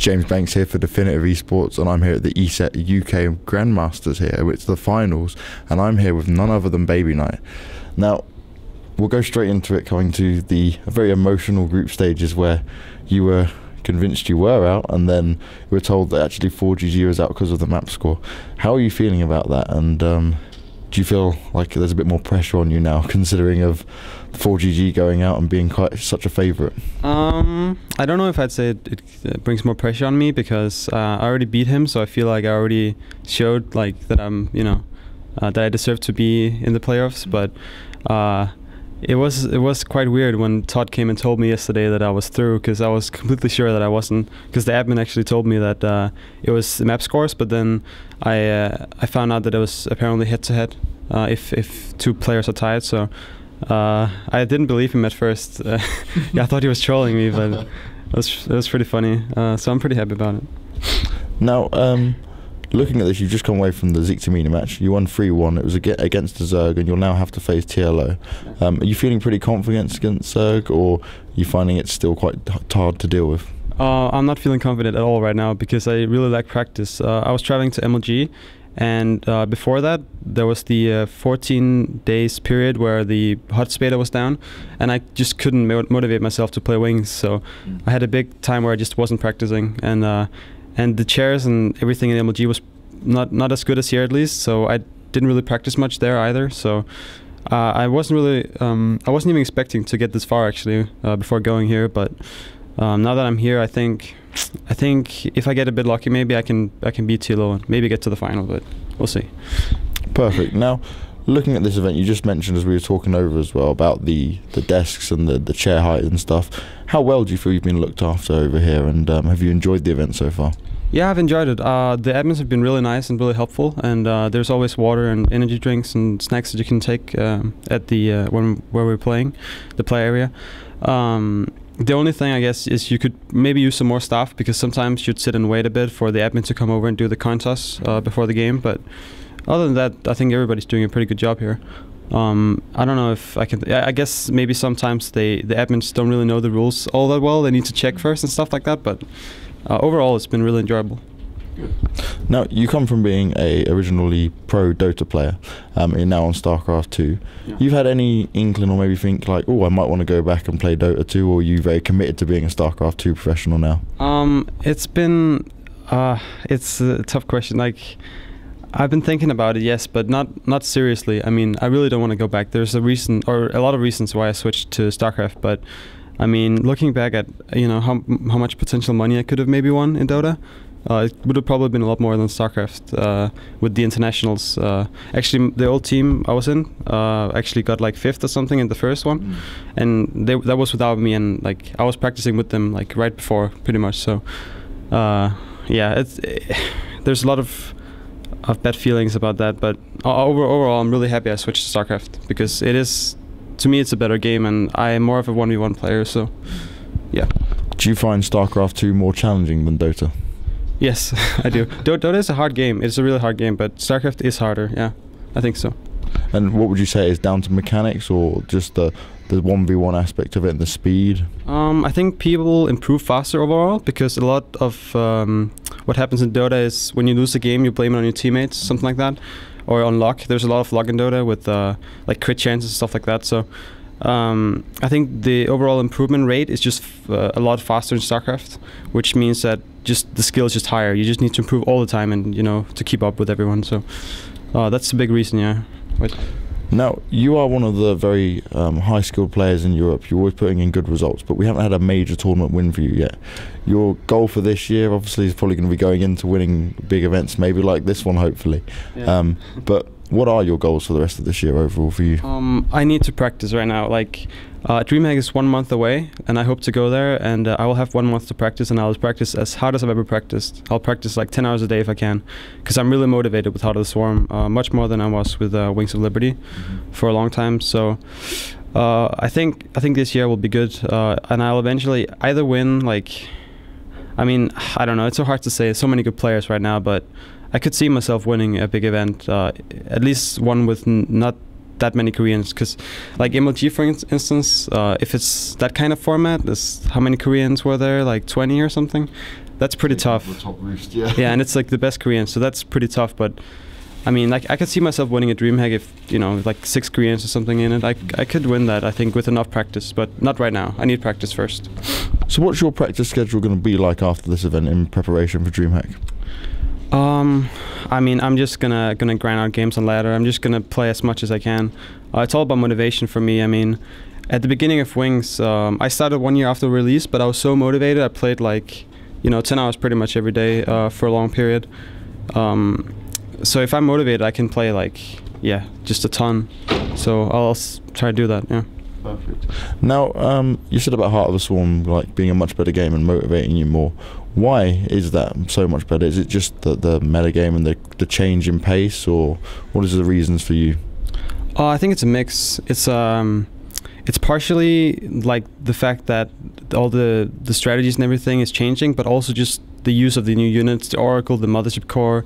James Banks here for DefinitiveeSports, and I'm here at the ESET UK Masters here. It's the finals, and I'm here with none other than BabyKnight. Now, we'll go straight into it, coming to the very emotional group stages where you were convinced you were out, and then you were told that actually 4GG was out because of the map score. How are you feeling about that, and do you feel like there's a bit more pressure on you now, considering of 4GG going out and being quite such a favourite? I don't know if I'd say it brings more pressure on me, because I already beat him, so I feel like I already showed like that I'm, that I deserve to be in the playoffs. But it was quite weird when Todd came and told me yesterday that I was through, because I was completely sure that I wasn't, because the admin actually told me that it was map scores, but then I found out that it was apparently head-to-head if two players are tied. So I didn't believe him at first. Yeah, I thought he was trolling me, but it was pretty funny. So I'm pretty happy about it. Now, looking at this, you've just come away from the Ziktamina match. You won 3-1. It was against the Zerg, and you'll now have to face TLO. Are you feeling pretty confident against Zerg, or are you finding it still quite hard to deal with? I'm not feeling confident at all right now, because I really lack practice. I was traveling to MLG, and before that there was the 14 days period where the hot beta was down, and I just couldn't motivate myself to play wings. So I had a big time where I just wasn't practicing, and the chairs and everything in MLG was not as good as here, at least. So I didn't really practice much there either. So I wasn't really I wasn't even expecting to get this far actually before going here. But now that I'm here, I think if I get a bit lucky, maybe I can beat TLO and maybe get to the final. But we'll see. Perfect. Now, looking at this event, you just mentioned, as we were talking over as well, about the desks and the chair height and stuff. How well do you feel you've been looked after over here, and have you enjoyed the event so far? Yeah, I've enjoyed it. The admins have been really nice and really helpful, and there's always water and energy drinks and snacks that you can take at the where we're playing, the play area. The only thing, I guess, is you could maybe use some more staff, because sometimes you'd sit and wait a bit for the admin to come over and do the coin toss before the game. But other than that, I think everybody's doing a pretty good job here. I don't know if I can. I guess maybe sometimes the admins don't really know the rules all that well. They need to check first and stuff like that. But overall, it's been really enjoyable. Now, you come from being a originally pro Dota player, you're now on Starcraft 2. Yeah. You've had any inkling, or maybe think like, oh, I might want to go back and play Dota 2, or are you very committed to being a Starcraft 2 professional now? It's been, it's a tough question. Like, I've been thinking about it, yes, but not seriously. I mean, I really don't want to go back. There's a reason, or a lot of reasons why I switched to Starcraft, but I mean, looking back at how much potential money I could have maybe won in Dota, it would have probably been a lot more than Starcraft with the internationals. Actually, the old team I was in actually got like 5th or something in the first one, and that was without me, and like I was practicing with them like right before, pretty much. So yeah, there's a lot of bad feelings about that, but overall I'm really happy I switched to Starcraft, because it is, to me, it's a better game, and I am more of a 1v1 player. So yeah. Do you find Starcraft 2 more challenging than Dota? Yes, I do. Dota is a hard game. It's a really hard game, but Starcraft is harder. Yeah, I think so. And what would you say is down to mechanics, or just the 1v1 aspect of it and the speed? I think people improve faster overall, because a lot of what happens in Dota is when you lose a game, you blame it on your teammates, something like that, or on luck. There's a lot of luck in Dota with like crit chances and stuff like that. So I think the overall improvement rate is just a lot faster in Starcraft, which means that just the skill is just higher. You just need to improve all the time, and to keep up with everyone. So that's a big reason, yeah. Now, you are one of the very high-skilled players in Europe. You're always putting in good results, but we haven't had a major tournament win for you yet. Your goal for this year, obviously, is probably going to be going into winning big events, maybe like this one, hopefully. Yeah. But what are your goals for the rest of this year overall for you? I need to practice right now. Like, DreamHack is 1 month away, and I hope to go there, and I will have 1 month to practice, and I'll practice as hard as I've ever practiced. I'll practice like 10 hours a day if I can, because I'm really motivated with Heart of the Swarm, much more than I was with Wings of Liberty for a long time. So I think this year will be good, and I'll eventually either win, like, I mean, I don't know, it's so hard to say, so many good players right now, but I could see myself winning a big event, at least one with not that many Koreans, because like MLG, for instance, if it's that kind of format, how many Koreans were there, like 20 or something? that's pretty tough. The top roost, yeah. Yeah, and it's like the best Korean, so that's pretty tough. But I mean, like I could see myself winning a DreamHack if like 6 Koreans or something in it. I could win that, I think, with enough practice, but not right now. I need practice first. So what's your practice schedule going to be like after this event in preparation for DreamHack? I mean, I'm just gonna grind out games on ladder. I'm just gonna play as much as I can. It's all about motivation for me. I mean, at the beginning of Wings, I started 1 year after release, but I was so motivated. I played like 10 hours pretty much every day for a long period. So if I'm motivated, I can play like just a ton. So I'll try to do that. Yeah. Perfect. Now, you said about Heart of the Swarm like being a much better game and motivating you more. Why is that so much better? Is it just the meta game and the change in pace, or what is the reasons for you? I think it's a mix. It's partially like the fact that all the strategies and everything is changing, but also just the use of the new units, the Oracle, the Mothership Core.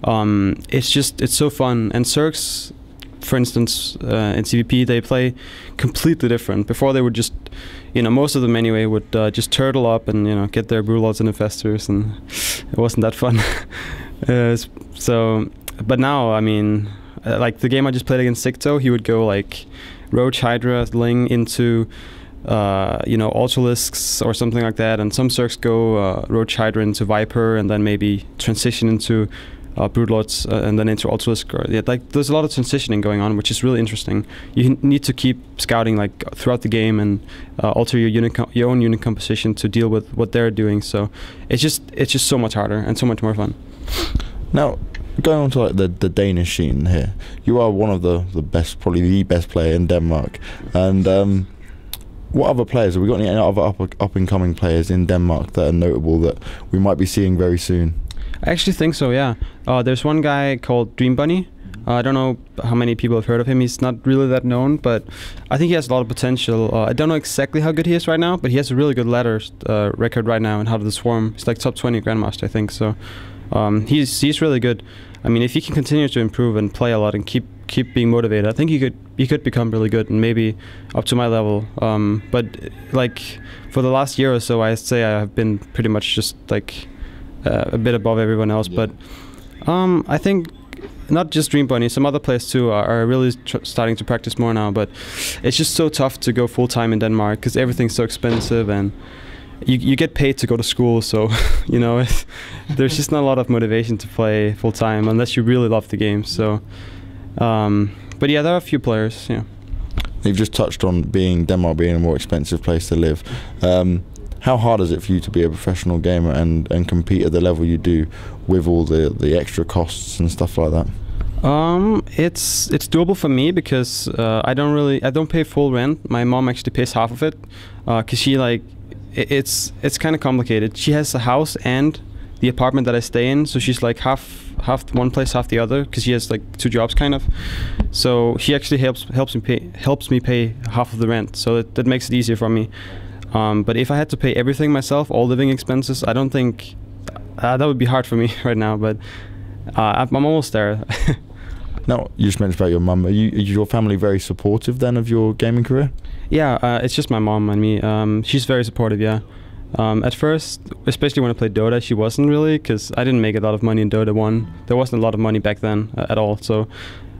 It's so fun. And Zergs, for instance, in CVP, they play completely different. Before they would just, most of them anyway would just turtle up and get their Brewlords and Infestors, and it wasn't that fun. But now, I mean, like the game I just played against Sicto, he would go like Roach, Hydra, Ling into Ultralisks or something like that, and some Zergs go Roach, Hydra into Viper, and then maybe transition into Broodlords and then into Ultralisk. Like there's a lot of transitioning going on, which is really interesting. You need to keep scouting like throughout the game and alter your own unit composition to deal with what they're doing. So it's just so much harder and so much more fun. Now, going on to like the Danish scene here, you are one of the best, probably the best player in Denmark. And what other players, have we got any other up and coming players in Denmark that are notable that we might be seeing very soon? I actually think so, yeah. There's one guy called Dream Bunny. I don't know how many people have heard of him. He's not really that known, but I think he has a lot of potential. I don't know exactly how good he is right now, but he has a really good ladder record right now in Heart of the Swarm. He's like top 20 Grandmaster, I think. So he's really good. I mean, if he can continue to improve and play a lot and keep being motivated, I think he could become really good and maybe up to my level. But like for the last year or so, I'd say I have been pretty much just like a bit above everyone else. Yeah. But I think not just Dream Bunny, some other players too are really starting to practice more now. But it's just so tough to go full time in Denmark because everything's so expensive and you get paid to go to school. So there's just not a lot of motivation to play full time unless you really love the game. So, but yeah, there are a few players. Yeah. You've just touched on Denmark being a more expensive place to live. How hard is it for you to be a professional gamer and compete at the level you do with all the extra costs and stuff like that? It's doable for me because I don't pay full rent. My mom actually pays half of it because she it's kind of complicated. She has a house and the apartment that I stay in, so she's like half one place, half the other, because she has like 2 jobs kind of. So she actually helps me pay half of the rent, so that makes it easier for me. But if I had to pay everything myself, all living expenses, I don't think that would be hard for me right now. But I'm almost there. Now, you just mentioned about your mum. Is your family very supportive then of your gaming career? Yeah, it's just my mom and me. She's very supportive, yeah. At first, especially when I played Dota, she wasn't really, because I didn't make a lot of money in Dota 1. There wasn't a lot of money back then at all. So,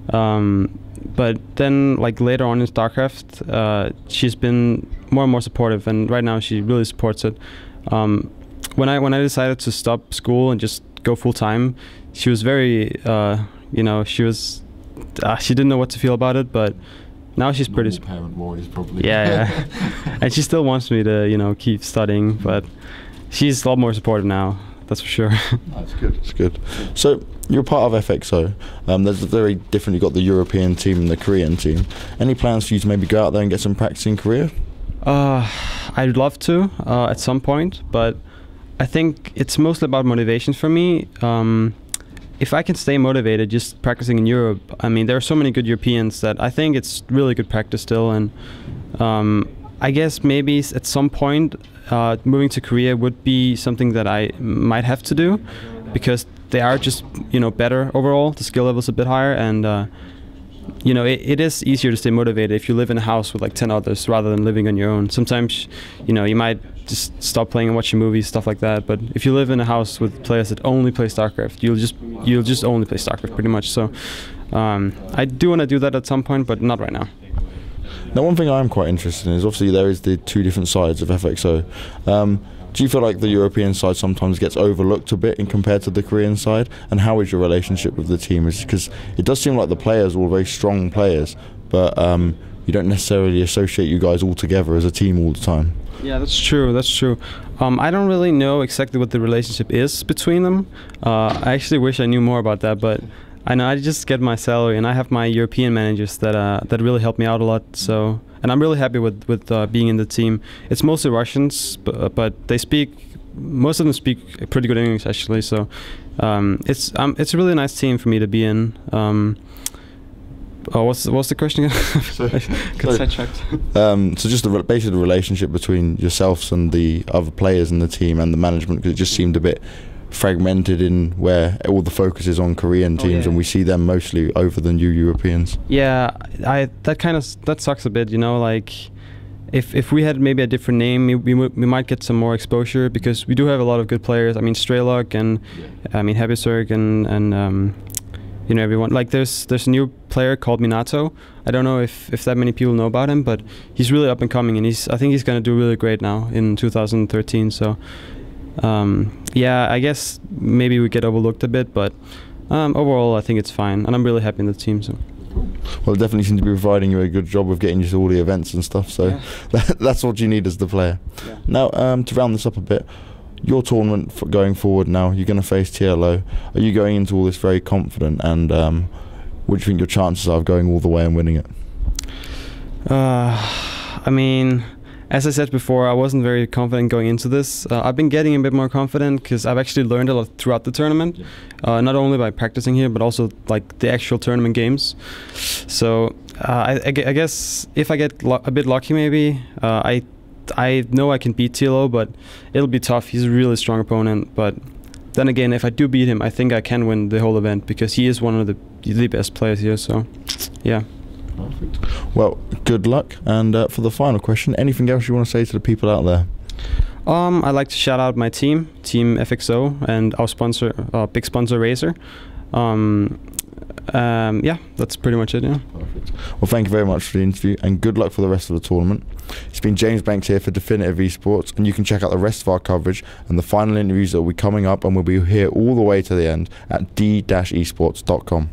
but then like later on in Starcraft, she's been more and more supportive, and right now she really supports it. When I decided to stop school and just go full time, she was very, she didn't know what to feel about it, but now she's pretty. Parent voice, probably. Yeah, and she still wants me to, keep studying, but she's a lot more supportive now. That's for sure. That's good. That's good. So you're part of FXO. There's a very different. You've got the European team and the Korean team. Any plans for you to maybe go out there and get some practice in Korea? I'd love to at some point, but I think it's mostly about motivation for me. If I can stay motivated just practicing in Europe, I mean, there are so many good Europeans that I think it's really good practice still. And I guess maybe at some point moving to Korea would be something that I might have to do, because they are just better overall. The skill level's a bit higher, and you know, it is easier to stay motivated if you live in a house with like 10 others rather than living on your own. Sometimes, you know, you might just stop playing and watching movies, stuff like that. But if you live in a house with players that only play Starcraft, you'll just only play Starcraft pretty much. So I do want to do that at some point, but not right now. Now, one thing I'm quite interested in is obviously there is the two different sides of FXO. Do you feel like the European side sometimes gets overlooked a bit in compared to the Korean side? And how is your relationship with the team? Because it does seem like the players are all very strong players, but you don't necessarily associate you guys all together as a team all the time. Yeah, that's true. That's true. I don't really know exactly what the relationship is between them. I actually wish I knew more about that, but I know I just get my salary, and I have my European managers that really help me out a lot. So, and I'm really happy with being in the team. It's mostly Russians, but most of them speak pretty good English actually. So, it's a really nice team for me to be in. What's the question again? Got sidetracked. So just basically the relationship between yourselves and the other players in the team and the management, because it just seemed a bit fragmented in where all the focus is on Korean teams, and we see them mostly over the new Europeans. Yeah, that sucks a bit, you know, like if we had maybe a different name, we might get some more exposure, because we do have a lot of good players. I mean, Strelok and I mean Habisurg and you know, everyone. Like there's a new player called Minato. I don't know if that many people know about him, but he's really up and coming, and I think he's going to do really great now in 2013. So yeah, I guess maybe we get overlooked a bit, but overall I think it's fine, and I'm really happy in the team. So. Well, it definitely seems to be providing you a good job of getting you to all the events and stuff, so that's what you need as the player. Yeah. Now, to round this up a bit, your tournament going forward now, you're going to face TLO. Are you going into all this very confident, and what do you think your chances are of going all the way and winning it? I mean, as I said before, I wasn't very confident going into this. I've been getting a bit more confident because I've actually learned a lot throughout the tournament, not only by practicing here, but also like the actual tournament games. So I guess if I get a bit lucky, maybe I know I can beat TLO, but it'll be tough. He's a really strong opponent. But then again, if I do beat him, I think I can win the whole event, because he is one of the best players here. So, yeah. Perfect. Well, good luck. And for the final question, anything else you want to say to the people out there? I'd like to shout out my team FXO, and our sponsor, big sponsor Razer. Yeah, that's pretty much it. Yeah. Perfect. Well, thank you very much for the interview, and good luck for the rest of the tournament. It's been James Banks here for DefinitiveeSports, and you can check out the rest of our coverage and the final interviews that will be coming up, and we'll be here all the way to the end at d-esports.com.